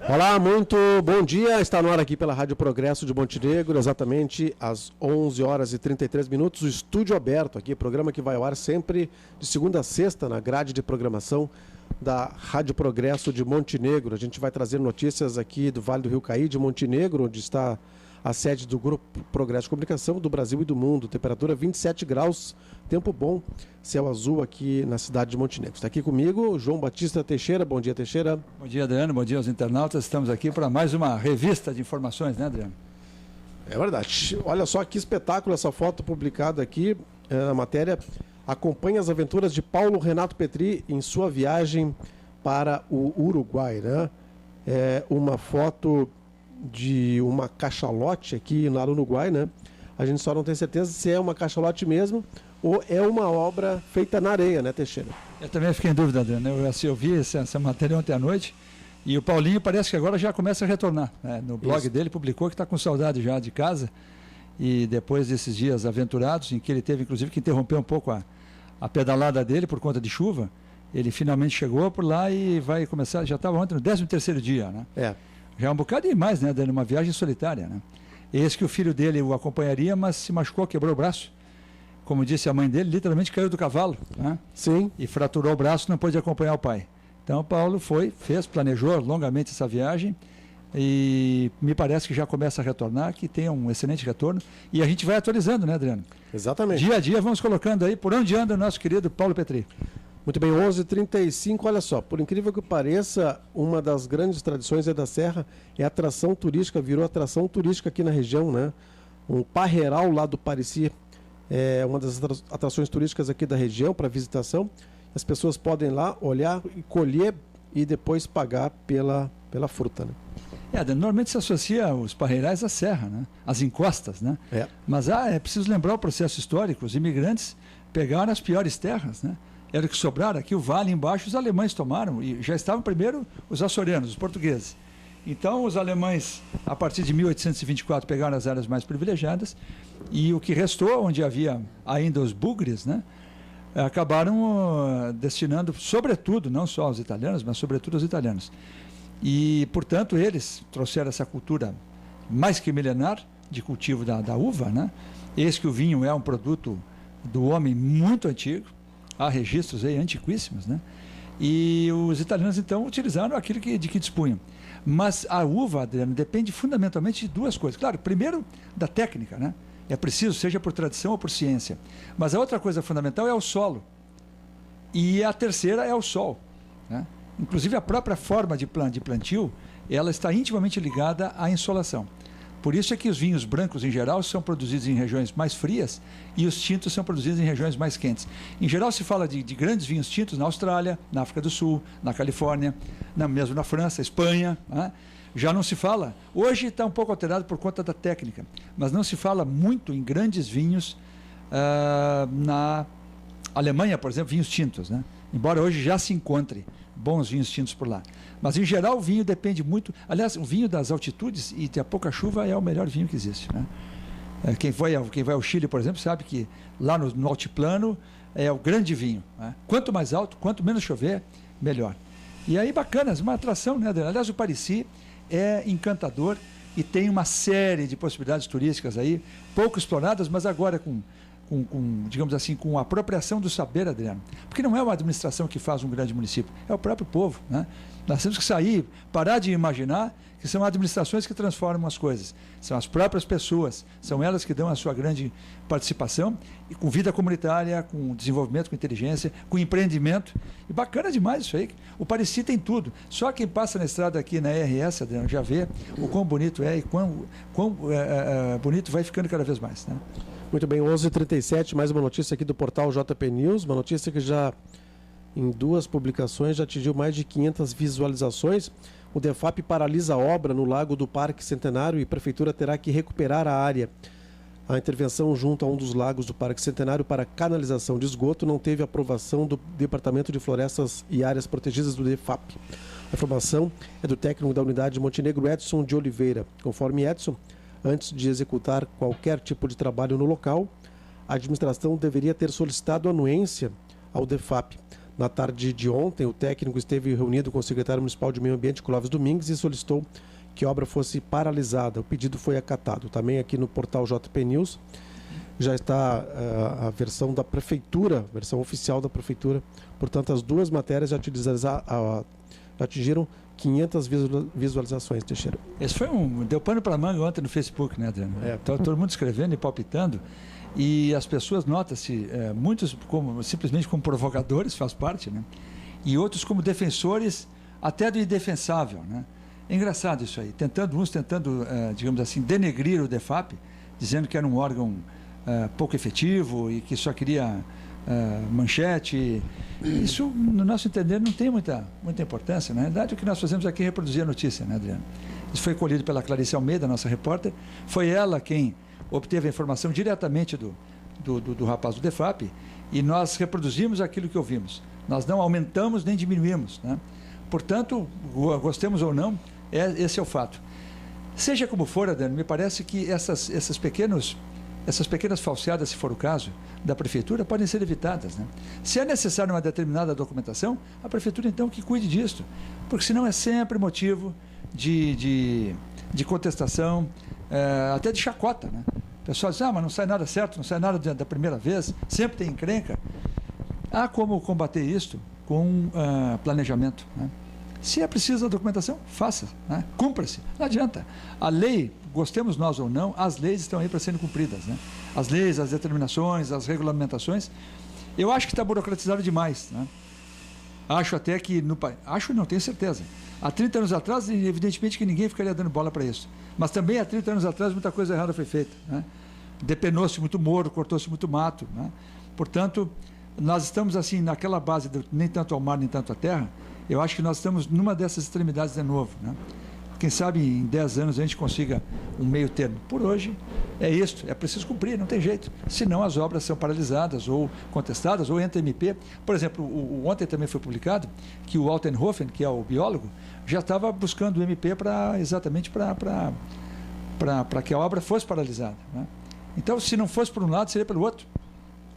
Olá, muito bom dia. Está no ar aqui pela Rádio Progresso de Montenegro, exatamente às 11 horas e 33 minutos. O estúdio aberto aqui, programa que vai ao ar sempre de segunda a sexta na grade de programação da Rádio Progresso de Montenegro. A gente vai trazer notícias aqui do Vale do Rio Caí, de Montenegro, onde está a sede do Grupo Progresso de Comunicação do Brasil e do Mundo. Temperatura 27 graus, tempo bom, céu azul aqui na cidade de Montenegro. Está aqui comigo João Batista Teixeira. Bom dia, Teixeira. Bom dia, Adriano. Bom dia aos internautas. Estamos aqui para mais uma revista de informações, né, Adriano? É verdade. Olha só que espetáculo essa foto publicada aqui na matéria. Acompanha as aventuras de Paulo Renato Petri em sua viagem para o Uruguai, né? É uma foto de uma cachalote aqui lá no Uruguai, né? A gente só não tem certeza se é uma cachalote mesmo ou é uma obra feita na areia, né, Teixeira? Eu também fiquei em dúvida, Adriano. Eu vi essa matéria ontem à noite e o Paulinho parece que agora já começa a retornar, né? No blog dele publicou que está com saudade já de casa e depois desses dias aventurados, em que ele teve inclusive que interromper um pouco a pedalada dele por conta de chuva, ele finalmente chegou por lá e vai começar, já estava ontem no 13º dia, né? Já é um bocado demais, né, dando uma viagem solitária, né? Eis que o filho dele o acompanharia, mas se machucou, quebrou o braço. Como disse a mãe dele, literalmente caiu do cavalo, né? Sim. E fraturou o braço, não pôde acompanhar o pai. Então o Paulo planejou longamente essa viagem e me parece que já começa a retornar, que tem um excelente retorno. E a gente vai atualizando, né, Adriano? Exatamente. Dia a dia vamos colocando aí por onde anda o nosso querido Paulo Petri. Muito bem, 11h35, olha só, por incrível que pareça, uma das grandes tradições da Serra é a atração turística, virou atração turística aqui na região, né? Um parreiral lá do Pareci é uma das atrações turísticas aqui da região para visitação. As pessoas podem ir lá olhar e colher e depois pagar pela fruta, né? Normalmente se associa os parreirais à serra, né? Às encostas, né? Mas é preciso lembrar o processo histórico, os imigrantes pegaram as piores terras, né? Era o que sobraram aqui, o vale embaixo, os alemães tomaram, e já estavam primeiro os açorianos, os portugueses. Então, os alemães, a partir de 1824, pegaram as áreas mais privilegiadas, e o que restou, onde havia ainda os bugres, né, acabaram destinando, sobretudo, não só aos italianos, mas sobretudo aos italianos. E, portanto, eles trouxeram essa cultura mais que milenar de cultivo da uva, né? Eis que o vinho é um produto do homem muito antigo, há registros aí antiquíssimos, né? E os italianos, então, utilizaram aquilo de que dispunham. Mas a uva, Adriano, depende fundamentalmente de duas coisas. Claro, primeiro, da técnica, né? É preciso, seja por tradição ou por ciência. Mas a outra coisa fundamental é o solo. E a terceira é o sol, né? Inclusive, a própria forma de plantio, ela está intimamente ligada à insolação. Por isso é que os vinhos brancos, em geral, são produzidos em regiões mais frias e os tintos são produzidos em regiões mais quentes. Em geral, se fala de grandes vinhos tintos na Austrália, na África do Sul, na Califórnia, mesmo na França, Espanha, né? Já não se fala, hoje está um pouco alterado por conta da técnica, mas não se fala muito em grandes vinhos na Alemanha, por exemplo, vinhos tintos, né? Embora hoje já se encontre bons vinhos tintos por lá. Mas, em geral, o vinho depende muito... Aliás, o vinho das altitudes e de pouca chuva é o melhor vinho que existe, né? Quem vai ao Chile, por exemplo, sabe que lá no altiplano é o grande vinho, né? Quanto mais alto, quanto menos chover, melhor. E aí, bacana, uma atração, né? Aliás, o Pareci é encantador e tem uma série de possibilidades turísticas aí, pouco exploradas, mas agora digamos assim, com a apropriação do saber, Adriano. Porque não é uma administração que faz um grande município, é o próprio povo, né? Nós temos que sair, parar de imaginar que são administrações que transformam as coisas. São as próprias pessoas, são elas que dão a sua grande participação, e com vida comunitária, com desenvolvimento, com inteligência, com empreendimento. E bacana demais isso aí. O Pareci tem tudo. Só quem passa na estrada aqui na RS, Adriano, já vê o quão bonito é e quão bonito vai ficando cada vez mais, né? Muito bem, 11h37, mais uma notícia aqui do portal JP News, uma notícia que já em 2 publicações já atingiu mais de 500 visualizações. O DEFAP paralisa a obra no Lago do Parque Centenário e a Prefeitura terá que recuperar a área. A intervenção junto a um dos lagos do Parque Centenário para canalização de esgoto não teve aprovação do Departamento de Florestas e Áreas Protegidas do DEFAP. A informação é do técnico da unidade de Montenegro, Edson de Oliveira. Conforme Edson, antes de executar qualquer tipo de trabalho no local, a administração deveria ter solicitado anuência ao DEFAP. Na tarde de ontem, o técnico esteve reunido com o secretário municipal de Meio Ambiente, Clóvis Domingues, e solicitou que a obra fosse paralisada. O pedido foi acatado. Também aqui no portal JP News já está a versão da prefeitura, versão oficial da prefeitura. Portanto, as duas matérias já atingiram 500 visualizações, Teixeira. Esse foi deu pano para manga ontem no Facebook, né, Adriano? Então, todo mundo escrevendo e palpitando. E as pessoas, nota-se, muitos simplesmente como provocadores, faz parte, né? E outros como defensores até do indefensável, né? É engraçado isso aí, uns tentando, digamos assim, denegrir o DEFAP, dizendo que era um órgão pouco efetivo e que só queria manchete. Isso, no nosso entender, não tem muita importância. Na realidade, o que nós fazemos aqui é reproduzir a notícia, né, Adriano? Isso foi colhido pela Clarice Almeida, nossa repórter. Foi ela quem obteve a informação diretamente do rapaz do DEFAP, e nós reproduzimos aquilo que ouvimos. Nós não aumentamos nem diminuímos, né? Portanto, gostemos ou não, esse é o fato. Seja como for, Adriano, me parece que essas pequenas falseadas, se for o caso, da prefeitura, podem ser evitadas, né? Se é necessário uma determinada documentação, a prefeitura então que cuide disso, porque senão é sempre motivo de contestação, até de chacota, né? O pessoal diz, mas não sai nada certo, não sai nada da primeira vez, sempre tem encrenca. Há como combater isso com planejamento, né? Se é preciso a documentação, faça, né? Cumpra-se, não adianta. A lei, gostemos nós ou não, as leis estão aí para serem cumpridas, né? As leis, as determinações, as regulamentações. Eu acho que está burocratizado demais, né? Acho até que, não tenho certeza. Há 30 anos atrás, evidentemente que ninguém ficaria dando bola para isso. Mas também há 30 anos atrás, muita coisa errada foi feita, né? Depenou-se muito moro, cortou-se muito mato, né? Portanto, nós estamos assim, naquela base, nem tanto ao mar, nem tanto à terra. Eu acho que nós estamos numa dessas extremidades de novo, né? Quem sabe em 10 anos a gente consiga um meio termo. Por hoje, é isto, é preciso cumprir, não tem jeito. Senão as obras são paralisadas ou contestadas, ou entra MP. Por exemplo, ontem também foi publicado que o Altenhofen, que é o biólogo, já estava buscando o MP exatamente para que a obra fosse paralisada, né? Então, se não fosse por um lado, seria pelo outro.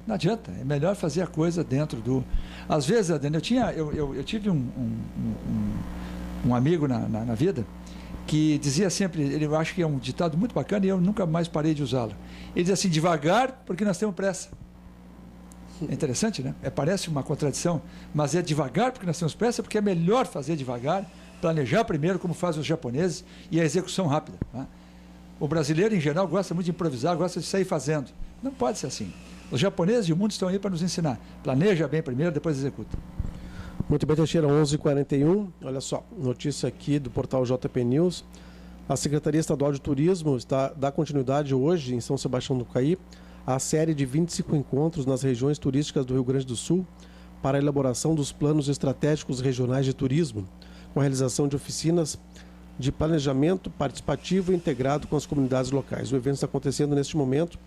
Não adianta, é melhor fazer a coisa dentro do... Às vezes, Adriano, eu tive um amigo na vida que dizia sempre, eu acho que é um ditado muito bacana e eu nunca mais parei de usá-lo. Ele diz assim, devagar porque nós temos pressa. É interessante, né? Parece uma contradição, mas é devagar porque nós temos pressa, porque é melhor fazer devagar, planejar primeiro, como fazem os japoneses, e a execução rápida, né? O brasileiro, em geral, gosta muito de improvisar, gosta de sair fazendo. Não pode ser assim. Os japoneses e o mundo estão aí para nos ensinar. Planeja bem primeiro, depois executa. Muito bem, Teixeira, 11h41. Olha só, notícia aqui do portal JP News. A Secretaria Estadual de Turismo dá continuidade hoje, em São Sebastião do Caí, à série de 25 encontros nas regiões turísticas do Rio Grande do Sul para a elaboração dos planos estratégicos regionais de turismo, com a realização de oficinas de planejamento participativo e integrado com as comunidades locais. O evento está acontecendo neste momento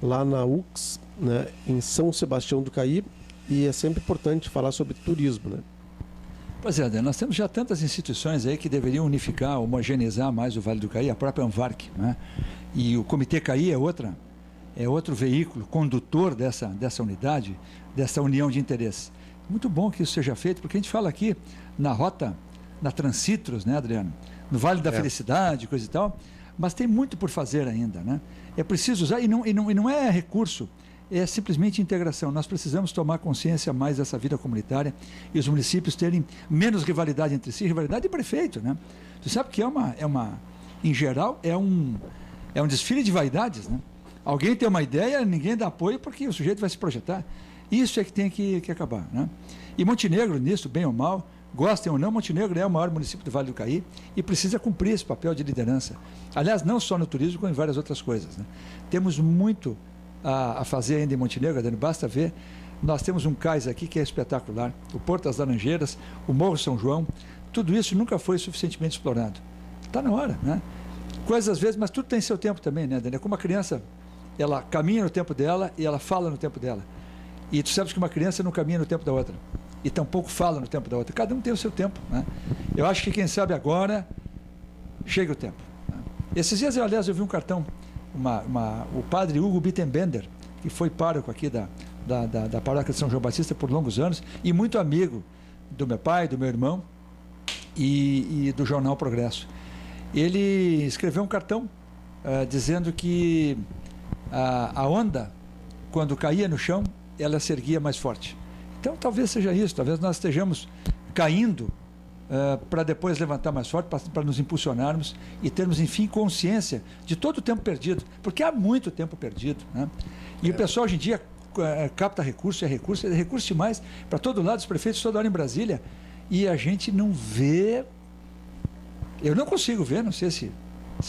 lá na UX, né, em São Sebastião do Caí, e é sempre importante falar sobre turismo, né? Pois é, nós temos já tantas instituições aí que deveriam unificar, homogeneizar mais o Vale do Caí, a própria Anvarc, né? E o Comitê Caí é outro veículo condutor dessa unidade, dessa união de interesses. Muito bom que isso seja feito, porque a gente fala aqui na rota, na Transitros, né, Adriano? No Vale da Felicidade, coisa e tal, mas tem muito por fazer ainda, né? É preciso usar, e não é recurso, é simplesmente integração. Nós precisamos tomar consciência mais dessa vida comunitária e os municípios terem menos rivalidade entre si, rivalidade de prefeito, né? Você sabe que em geral, é um desfile de vaidades, né? Alguém tem uma ideia, ninguém dá apoio porque o sujeito vai se projetar. Isso é que tem que acabar, né? E Montenegro, nisso, bem ou mal, gostem ou não, Montenegro é o maior município do Vale do Caí e precisa cumprir esse papel de liderança. Aliás, não só no turismo, como em várias outras coisas, né? Temos muito a fazer ainda em Montenegro, Adriano, basta ver. Nós temos um cais aqui que é espetacular, o Porto das Laranjeiras, o Morro São João, tudo isso nunca foi suficientemente explorado. Está na hora, né? Coisas às vezes, mas tudo tem seu tempo também, né, Adriano? Como uma criança, ela caminha no tempo dela e ela fala no tempo dela. E tu sabes que uma criança não caminha no tempo da outra. E tampouco fala no tempo da outra. Cada um tem o seu tempo, né? Eu acho que quem sabe agora, chega o tempo, né? Esses dias, aliás, eu vi um cartão, o padre Hugo Bittenbender, que foi pároco aqui da paróquia de São João Batista por longos anos e muito amigo do meu pai, do meu irmão e do jornal Progresso. Ele escreveu um cartão dizendo que a onda, quando caía no chão, ela se erguia mais forte. Então talvez seja isso, talvez nós estejamos caindo para depois levantar mais forte, para nos impulsionarmos e termos, enfim, consciência de todo o tempo perdido, porque há muito tempo perdido, né? E o pessoal hoje em dia capta recurso, é recurso demais para todo lado, os prefeitos toda hora em Brasília, e a gente não vê, eu não consigo ver, não sei se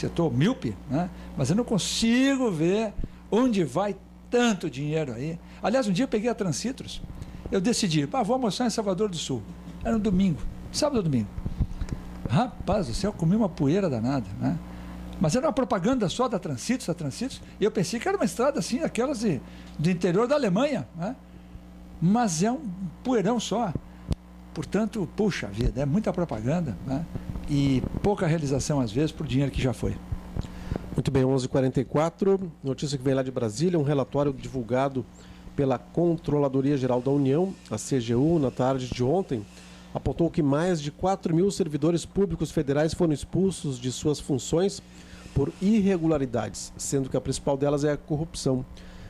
eu estou míope, né? Mas eu não consigo ver onde vai tanto dinheiro aí. Aliás, um dia eu peguei a Transitros, eu decidi, vou almoçar em Salvador do Sul, era um domingo, sábado ou domingo. Rapaz do céu, comi uma poeira danada, né? Mas era uma propaganda só da Transitros, e eu pensei que era uma estrada assim, aquelas do interior da Alemanha, né? Mas é um poeirão só. Portanto, puxa vida, é muita propaganda, né? E pouca realização às vezes por dinheiro que já foi. Muito bem, 11h44, notícia que vem lá de Brasília, um relatório divulgado pela Controladoria Geral da União, a CGU, na tarde de ontem, apontou que mais de 4 mil servidores públicos federais foram expulsos de suas funções por irregularidades, sendo que a principal delas é a corrupção.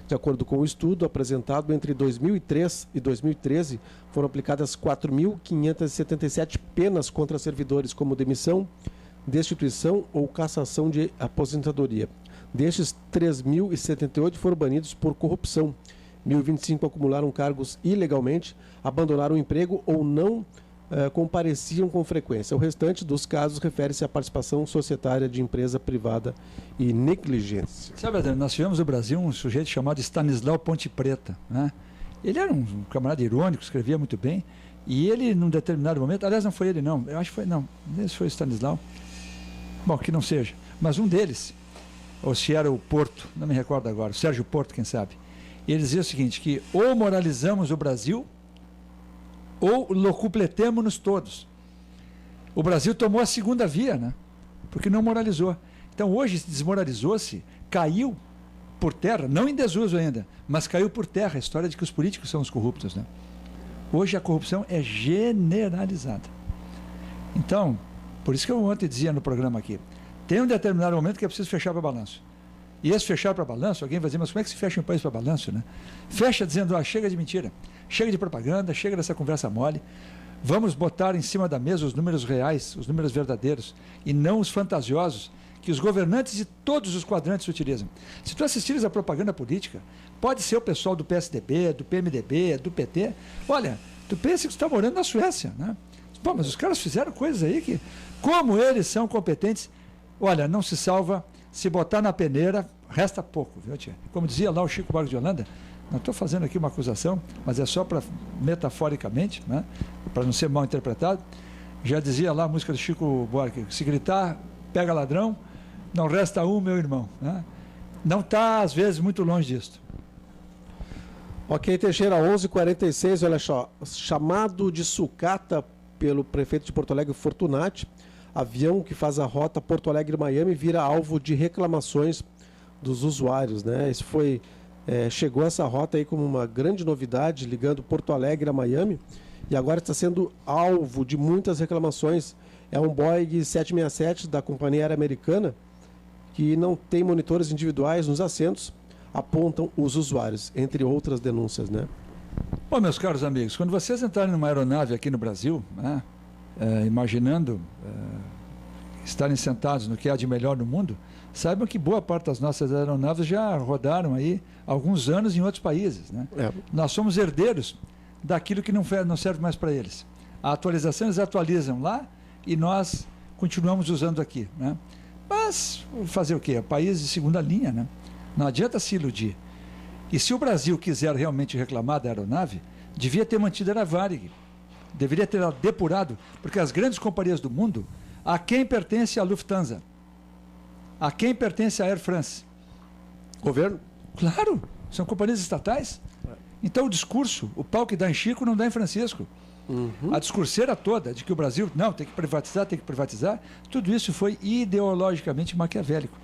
De acordo com o estudo apresentado, entre 2003 e 2013, foram aplicadas 4.577 penas contra servidores, como demissão, destituição ou cassação de aposentadoria. Destes, 3.078 foram banidos por corrupção. 1.025 acumularam cargos ilegalmente, abandonaram o emprego ou não compareciam com frequência. O restante dos casos refere-se à participação societária de empresa privada e negligência. Sabe, Adriano, nós tivemos no Brasil um sujeito chamado Stanislau Ponte Preta, né? Ele era um camarada irônico, escrevia muito bem, e ele, num determinado momento, aliás, não foi ele não, eu acho que foi, não, esse foi o Stanislau, bom, que não seja, mas um deles, ou se era o Porto, não me recordo agora, o Sérgio Porto, quem sabe, ele dizia o seguinte, que ou moralizamos o Brasil, ou locupletemo-nos todos. O Brasil tomou a segunda via, né? Porque não moralizou. Então hoje desmoralizou-se, caiu por terra, não em desuso ainda, mas caiu por terra a história de que os políticos são os corruptos, né? Hoje a corrupção é generalizada. Então, por isso que eu ontem dizia no programa aqui, tem um determinado momento que é preciso fechar para balanço. E esse fechar para balanço, alguém vai dizer, mas como é que se fecha um país para balanço, né? Fecha dizendo, chega de mentira, chega de propaganda, chega dessa conversa mole, vamos botar em cima da mesa os números reais, os números verdadeiros, e não os fantasiosos que os governantes de todos os quadrantes utilizam. Se tu assistires a propaganda política, pode ser o pessoal do PSDB, do PMDB, do PT, olha, tu pensa que tu está morando na Suécia, né? Bom, mas os caras fizeram coisas aí que, como eles são competentes, olha, não se salva. Se botar na peneira, resta pouco, viu, tia? Como dizia lá o Chico Buarque de Holanda, não estou fazendo aqui uma acusação, mas é só para, metaforicamente, né? Para não ser mal interpretado, já dizia lá a música do Chico Buarque, se gritar, pega ladrão, não resta um, meu irmão, né? Não está, às vezes, muito longe disso. Ok, Teixeira, 11h46, olha só, chamado de sucata pelo prefeito de Porto Alegre, Fortunati, avião que faz a rota Porto Alegre-Miami vira alvo de reclamações dos usuários, né? Isso foi, chegou essa rota aí como uma grande novidade, ligando Porto Alegre a Miami, e agora está sendo alvo de muitas reclamações. É um Boeing 767 da companhia aérea americana que não tem monitores individuais nos assentos, apontam os usuários, entre outras denúncias, né? Bom, meus caros amigos, quando vocês entrarem numa aeronave aqui no Brasil, né, imaginando estarem sentados no que há de melhor no mundo, saibam que boa parte das nossas aeronaves já rodaram aí há alguns anos em outros países, né? Nós somos herdeiros daquilo que não serve mais para eles. A atualização eles atualizam lá e nós continuamos usando aqui, né? Mas fazer o quê? É país de segunda linha, né? Não adianta se iludir. E se o Brasil quiser realmente reclamar da aeronave, devia ter mantido a Varig. Deveria ter depurado, porque as grandes companhias do mundo, a quem pertence a Lufthansa? A quem pertence a Air France? Governo? Claro, são companhias estatais. Então o discurso, o pau que dá em Chico não dá em Francisco. A discurseira toda de que o Brasil, não, tem que privatizar, tudo isso foi ideologicamente maquiavélico.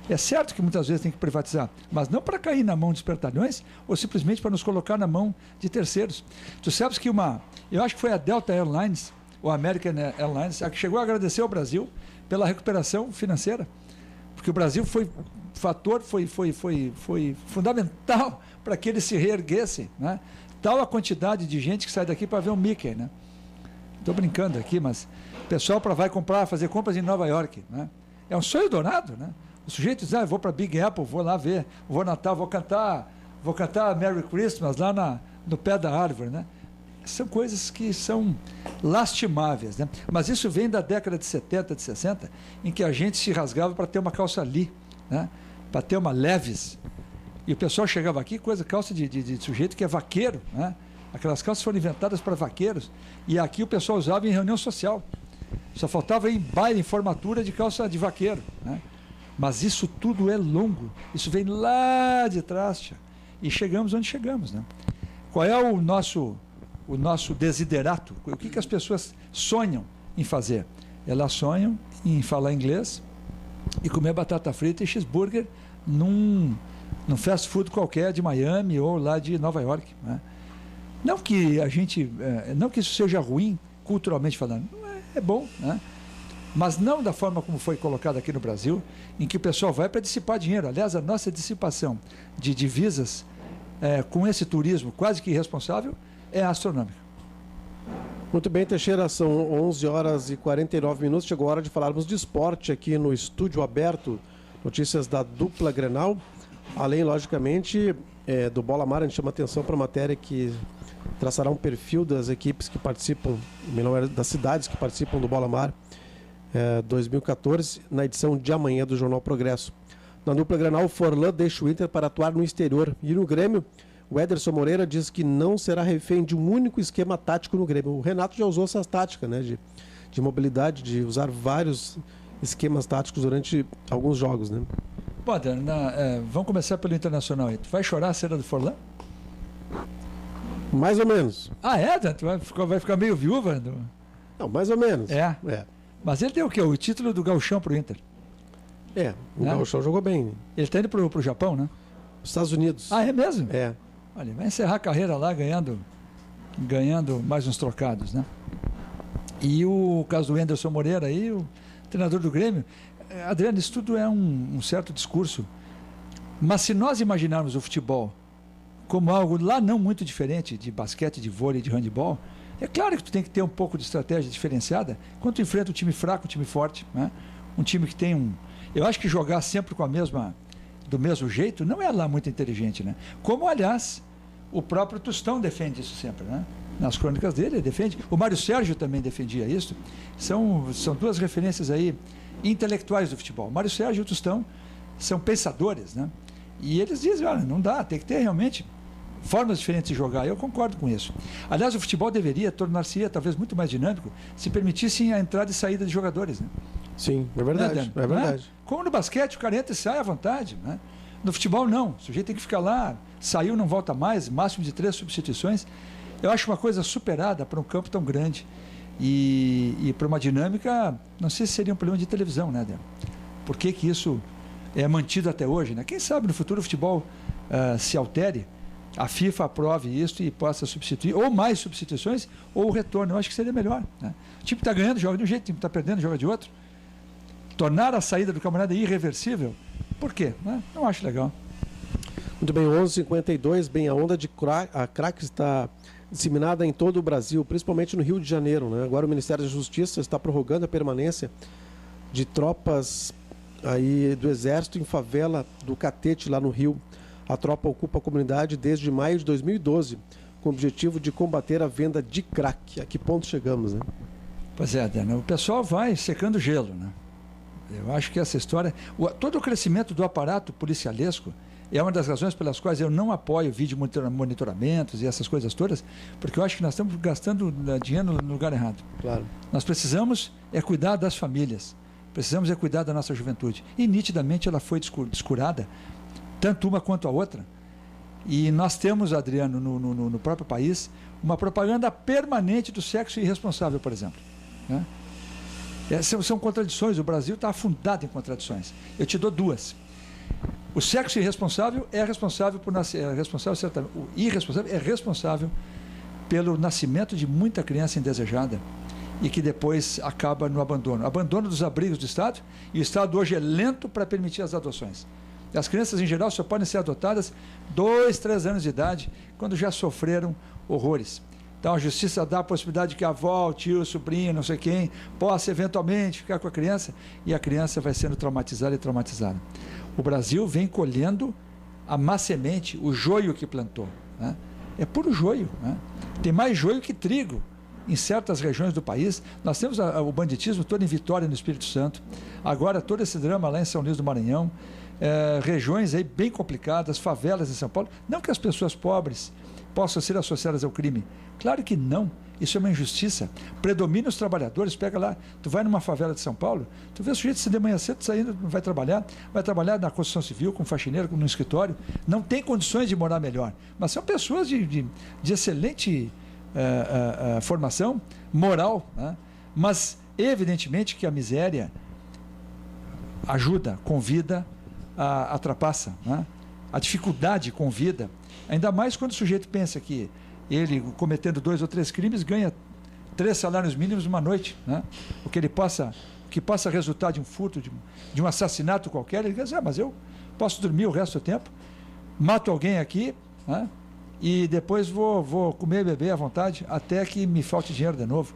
É certo que muitas vezes tem que privatizar, mas não para cair na mão dos espertalhões ou simplesmente para nos colocar na mão de terceiros. Tu sabes que eu acho que foi a Delta Airlines, ou a American Airlines, a que chegou a agradecer ao Brasil pela recuperação financeira, porque o Brasil foi fundamental para que ele se reerguesse, né? Tal a quantidade de gente que sai daqui para ver o Mickey, né? Estou brincando aqui, mas o pessoal vai fazer compras em Nova York, né? É um sonho dourado, né? O sujeito diz, eu vou para Big Apple, vou lá ver, vou Natal, vou cantar Merry Christmas lá no pé da árvore, né? São coisas que são lastimáveis, né? Mas isso vem da década de 70, de 60, em que a gente se rasgava para ter uma calça Lee, né? Para ter uma Levi's. E o pessoal chegava aqui, calça de sujeito que é vaqueiro, né? Aquelas calças foram inventadas para vaqueiros, e aqui o pessoal usava em reunião social. Só faltava em baile, em formatura de calça de vaqueiro, né? Mas isso tudo é longo, isso vem lá de trás, tia, e chegamos onde chegamos, né? Qual é o nosso desiderato? O que as pessoas sonham em fazer? Elas sonham em falar inglês e comer batata frita e cheeseburger num fast food qualquer de Miami ou lá de Nova York, né? Não que isso seja ruim, culturalmente falando, é bom, né? Mas não da forma como foi colocado aqui no Brasil, em que o pessoal vai para dissipar dinheiro. Aliás, a nossa dissipação de divisas com esse turismo quase que irresponsável é astronômica. Muito bem, Teixeira, são 11 horas e 49 minutos. Chegou a hora de falarmos de esporte aqui no Estúdio Aberto. Notícias da dupla Grenal. Além, logicamente, do Bola Mar, a gente chama atenção para a matéria que traçará um perfil das equipes que participam, das cidades que participam do Bola Mar 2014, na edição de amanhã do Jornal Progresso. Na dupla Grenal, o Forlan deixa o Inter para atuar no exterior. E no Grêmio, o Ederson Moreira diz que não será refém de um único esquema tático no Grêmio. O Renato já usou essa tática, né, de mobilidade, de usar vários esquemas táticos durante alguns jogos, né? Pô, vamos começar pelo Internacional aí. Tu vai chorar a cena do Forlan? Mais ou menos. Ah, é? Tu vai ficar meio viúva? Não, mais ou menos. É. Mas ele deu o quê? O título do Gauchão pro Inter. O Gauchão jogou bem. Ele está indo pro Japão, né? Estados Unidos. Ah, é mesmo? É. Olha, vai encerrar a carreira lá ganhando mais uns trocados, né? E o caso do Anderson Moreira aí, o treinador do Grêmio. Adriano, isso tudo é um certo discurso. Mas se nós imaginarmos o futebol como algo lá não muito diferente de basquete, de vôlei, de handebol, é claro que tu tem que ter um pouco de estratégia diferenciada quando tu enfrenta um time fraco, um time forte, né? Um time que tem Eu acho que jogar sempre do mesmo jeito não é lá muito inteligente, né? Como, aliás, o próprio Tostão defende isso sempre, né? Nas crônicas dele, ele defende. O Mário Sérgio também defendia isso. São duas referências aí intelectuais do futebol. O Mário Sérgio e o Tostão são pensadores, né? E eles dizem, olha, não dá, tem que ter realmente formas diferentes de jogar. Eu concordo com isso. Aliás, o futebol deveria tornar-se talvez muito mais dinâmico se permitissem a entrada e saída de jogadores, né? Sim, é verdade. É verdade. Como no basquete, o cara entra e sai à vontade, né? No futebol, não. O sujeito tem que ficar lá, saiu, não volta mais, máximo de 3 substituições. Eu acho uma coisa superada para um campo tão grande. E para uma dinâmica, não sei se seria um problema de televisão, né, Adriano? Por que isso é mantido até hoje, né? Quem sabe no futuro o futebol se altere, a FIFA aprove isso e possa substituir, ou mais substituições, ou o retorno. Eu acho que seria melhor, né? O time está ganhando, joga de um jeito, o time está perdendo, joga de outro. Tornar a saída do camarada irreversível, por quê? Não acho legal. Muito bem, 11h52, bem, a onda de crack está disseminada em todo o Brasil, principalmente no Rio de Janeiro, né? Agora o Ministério da Justiça está prorrogando a permanência de tropas aí do Exército em favela do Catete, lá no Rio. A tropa ocupa a comunidade desde maio de 2012, com o objetivo de combater a venda de crack. A que ponto chegamos, né? Pois é, Daniel, o pessoal vai secando gelo, né? Eu acho que essa história... Todo o crescimento do aparato policialesco é uma das razões pelas quais eu não apoio vídeo monitoramentos e essas coisas todas, porque eu acho que nós estamos gastando dinheiro no lugar errado. Claro. Nós precisamos cuidar das famílias, precisamos cuidar da nossa juventude. E nitidamente ela foi descurada, tanto uma quanto a outra. E nós temos, Adriano, no próprio país, uma propaganda permanente do sexo irresponsável, por exemplo, né? São contradições, o Brasil está afundado em contradições. Eu te dou duas. O sexo irresponsável é responsável por nascer, certamente. O irresponsável é responsável pelo nascimento de muita criança indesejada e que depois acaba no abandono. Abandono dos abrigos do Estado, e o Estado hoje é lento para permitir as adoções. As crianças, em geral, só podem ser adotadas 2, 3 anos de idade, quando já sofreram horrores. Então, a justiça dá a possibilidade de que a avó, o tio, o sobrinho, não sei quem, possa eventualmente ficar com a criança, e a criança vai sendo traumatizada e traumatizada. O Brasil vem colhendo a má semente, o joio que plantou, né? É puro joio, né? Tem mais joio que trigo em certas regiões do país. Nós temos o banditismo todo em Vitória, no Espírito Santo. Agora, todo esse drama lá em São Luís do Maranhão. Regiões aí bem complicadas, favelas em São Paulo. Não que as pessoas pobres possam ser associadas ao crime. Claro que não. Isso é uma injustiça. Predomina os trabalhadores. Pega lá, tu vai numa favela de São Paulo, tu vê o sujeito se de manhã cedo saindo, vai trabalhar na construção civil, como faxineiro, no escritório. Não tem condições de morar melhor. Mas são pessoas de excelente formação moral, né? Mas evidentemente que a miséria ajuda, convida, atrapassa, né? A dificuldade convida, ainda mais quando o sujeito pensa que ele, cometendo 2 ou 3 crimes, ganha 3 salários mínimos uma noite, né? O que possa resultar de um furto, de um assassinato qualquer, ele diz, mas eu posso dormir o resto do tempo, mato alguém aqui, né? E depois vou comer e beber à vontade, até que me falte dinheiro de novo.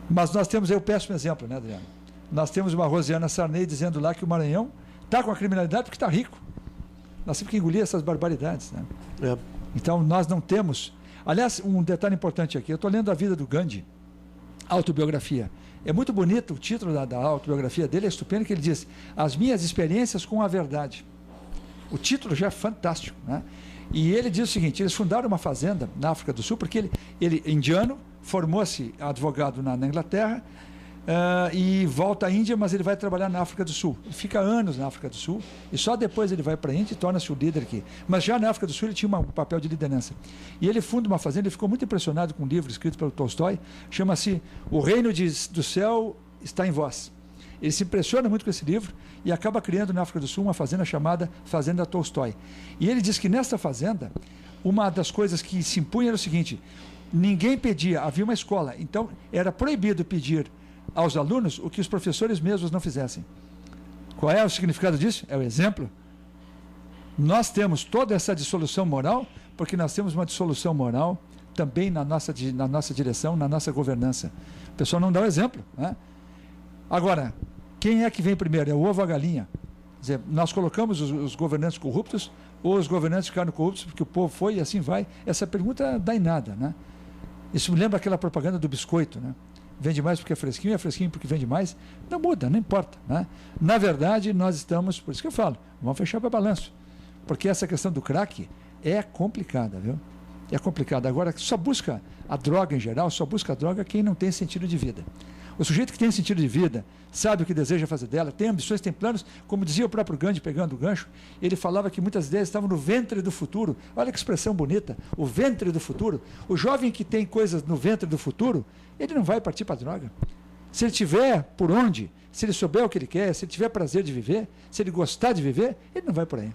Mas nós temos aí o péssimo exemplo, né, Adriano? Nós temos uma Rosiana Sarney dizendo lá que o Maranhão está com a criminalidade porque está rico. Nós temos que engolir essas barbaridades, né? Então, nós não temos... Aliás, um detalhe importante aqui, eu estou lendo a vida do Gandhi, autobiografia. É muito bonito o título da autobiografia dele, é estupendo, que ele diz, as minhas experiências com a verdade. O título já é fantástico, né? E ele diz o seguinte, eles fundaram uma fazenda na África do Sul, porque ele indiano, formou-se advogado na Inglaterra, e volta à Índia, mas ele vai trabalhar na África do Sul. Ele fica anos na África do Sul, e só depois ele vai para a Índia e torna-se o líder aqui. Mas já na África do Sul ele tinha um papel de liderança. E ele funda uma fazenda, ele ficou muito impressionado com um livro escrito pelo Tolstói, chama-se O Reino do Céu Está em Vós. Ele se impressiona muito com esse livro e acaba criando na África do Sul uma fazenda chamada Fazenda Tolstói. E ele diz que nessa fazenda, uma das coisas que se impunha era o seguinte, ninguém pedia, havia uma escola, então era proibido pedir aos alunos o que os professores mesmos não fizessem. Qual é o significado disso? É o exemplo. Nós temos toda essa dissolução moral, porque nós temos uma dissolução moral também na nossa direção, na nossa governança. O pessoal não dá o exemplo, né? Agora, quem é que vem primeiro? É o ovo ou a galinha? Quer dizer, nós colocamos os governantes corruptos, ou os governantes ficaram corruptos porque o povo foi e assim vai? Essa pergunta dá em nada, né? Isso me lembra aquela propaganda do biscoito, né? Vende mais porque é fresquinho porque vende mais. Não muda, não importa, né? Na verdade, nós estamos, por isso que eu falo, vamos fechar para balanço. Porque essa questão do crack é complicada, viu? É complicada. Agora, só busca a droga em geral, só busca a droga quem não tem sentido de vida. O sujeito que tem sentido de vida, sabe o que deseja fazer dela, tem ambições, tem planos, como dizia o próprio Gandhi, pegando o gancho, ele falava que muitas ideias estavam no ventre do futuro. Olha que expressão bonita, o ventre do futuro. O jovem que tem coisas no ventre do futuro, ele não vai partir para a droga. Se ele tiver por onde, se ele souber o que ele quer, se ele tiver prazer de viver, se ele gostar de viver, ele não vai por aí.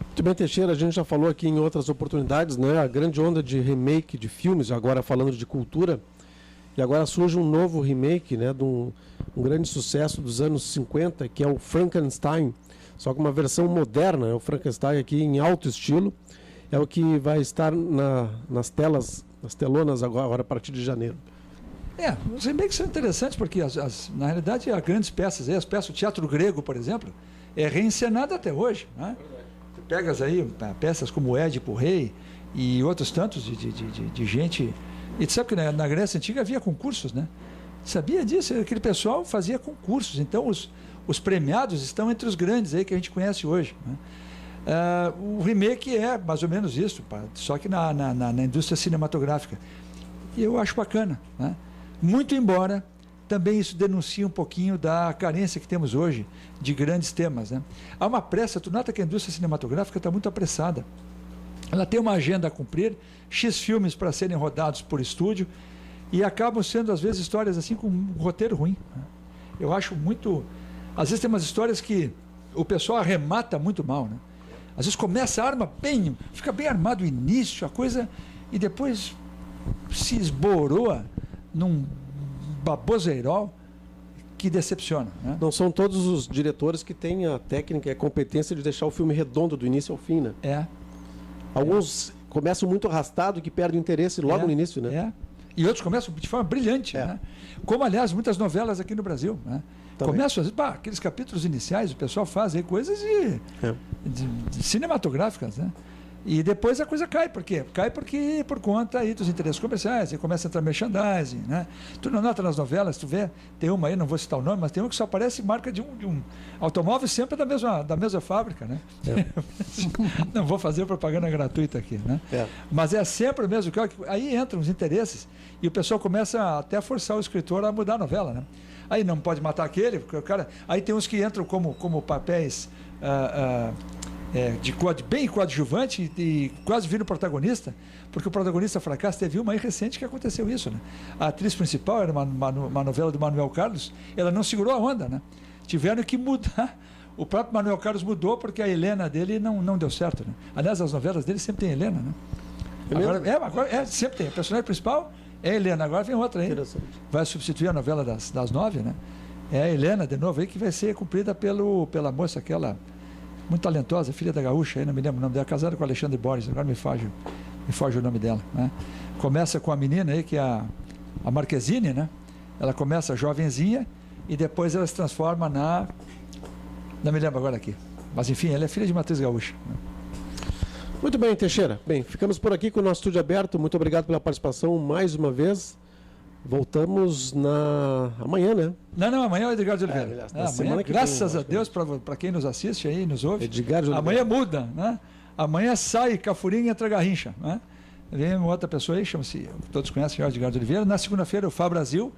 Muito bem, Teixeira, a gente já falou aqui em outras oportunidades, né? A grande onda de remake de filmes, agora falando de cultura, e agora surge um novo remake, né, de um grande sucesso dos anos 50, que é o Frankenstein, só com uma versão moderna, é o Frankenstein aqui em alto estilo, é o que vai estar nas telonas agora a partir de janeiro. Os remakes são interessantes porque, na realidade, há grandes peças, as peças do teatro grego, por exemplo, é reencenada até hoje, né? Você pegas aí peças como Édipo Rei e outros tantos de gente... E tu sabe que na Grécia Antiga havia concursos, né? Sabia disso? Aquele pessoal fazia concursos. Então, os premiados estão entre os grandes aí que a gente conhece hoje, né? O remake é mais ou menos isso, só que na indústria cinematográfica. E eu acho bacana, né? Muito embora também isso denuncie um pouquinho da carência que temos hoje de grandes temas, né? Há uma pressa, tu nota que a indústria cinematográfica está muito apressada. Ela tem uma agenda a cumprir, X filmes para serem rodados por estúdio, e acabam sendo, às vezes, histórias assim com um roteiro ruim, né? Eu acho muito... Às vezes tem umas histórias que o pessoal arremata muito mal, né? Às vezes começa a arma bem, fica bem armado o início, a coisa, e depois se esboroa num baboseirol que decepciona, né? Não são todos os diretores que têm a técnica e a competência de deixar o filme redondo do início ao fim, né? Alguns começam muito arrastado que perdem o interesse logo no início, né? E outros começam de forma brilhante, né? Como, aliás, muitas novelas aqui no Brasil, né? Começam, às vezes, aqueles capítulos iniciais, o pessoal faz aí coisas de cinematográficas, né? E depois a coisa cai. Por quê? Cai porque por conta aí dos interesses comerciais, aí começa a entrar merchandising, né? Tu não nota nas novelas, tu vê, tem uma aí, não vou citar o nome, mas tem uma que só aparece marca de um automóvel sempre da mesma fábrica, né? Não vou fazer propaganda gratuita aqui, né? Mas é sempre o mesmo. Aí entram os interesses e o pessoal começa até a forçar o escritor a mudar a novela, né? Aí não pode matar aquele, porque o cara... Aí tem uns que entram como papéis... bem coadjuvante e quase vira o protagonista, porque o protagonista fracassa. Teve uma aí recente que aconteceu isso, né? A atriz principal era uma novela do Manuel Carlos, ela não segurou a onda, né? Tiveram que mudar. O próprio Manuel Carlos mudou porque a Helena dele não deu certo, né? Aliás, as novelas dele sempre tem Helena, né? Agora sempre tem. A personagem principal é a Helena, agora vem outra aí. Vai substituir a novela das 9, né? É a Helena, de novo, aí, que vai ser cumprida pela moça aquela... muito talentosa, filha da Gaúcha, aí não me lembro o nome dela, casada com o Alexandre Borges, agora me foge o nome dela, né? Começa com a menina aí, que é a Marquezine, né? Ela começa jovenzinha e depois ela se transforma não me lembro agora aqui, mas enfim, ela é filha de matriz gaúcha, né? Muito bem, Teixeira. Bem, ficamos por aqui com o nosso estúdio aberto. Muito obrigado pela participação mais uma vez. Voltamos amanhã, né? Não, amanhã é o Edgar de Oliveira. Amanhã, graças a Deus, para quem nos assiste aí, nos ouve. Edgar de Oliveira. Amanhã muda, né? Amanhã sai Cafurinha e entra Garrincha, né? Vem uma outra pessoa aí, chama-se, todos conhecem, Edgar de Oliveira. Na segunda-feira, o Fá Brasil.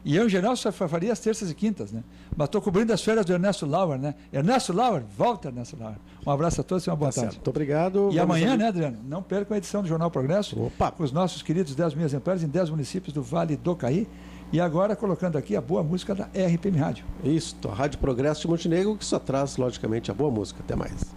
E eu, em geral, só faria as terças e quintas, né? Mas estou cobrindo as férias do Ernesto Lauer, né? Ernesto Lauer, volta, Ernesto Lauer. Um abraço a todos e uma boa tarde. Muito obrigado. E amanhã, né, Adriano? Não percam a edição do Jornal Progresso. Com os nossos queridos 10 mil exemplares em 10 municípios do Vale do Caí. E agora colocando aqui a boa música da RPM Rádio. Isso, a Rádio Progresso de Montenegro, que só traz, logicamente, a boa música. Até mais.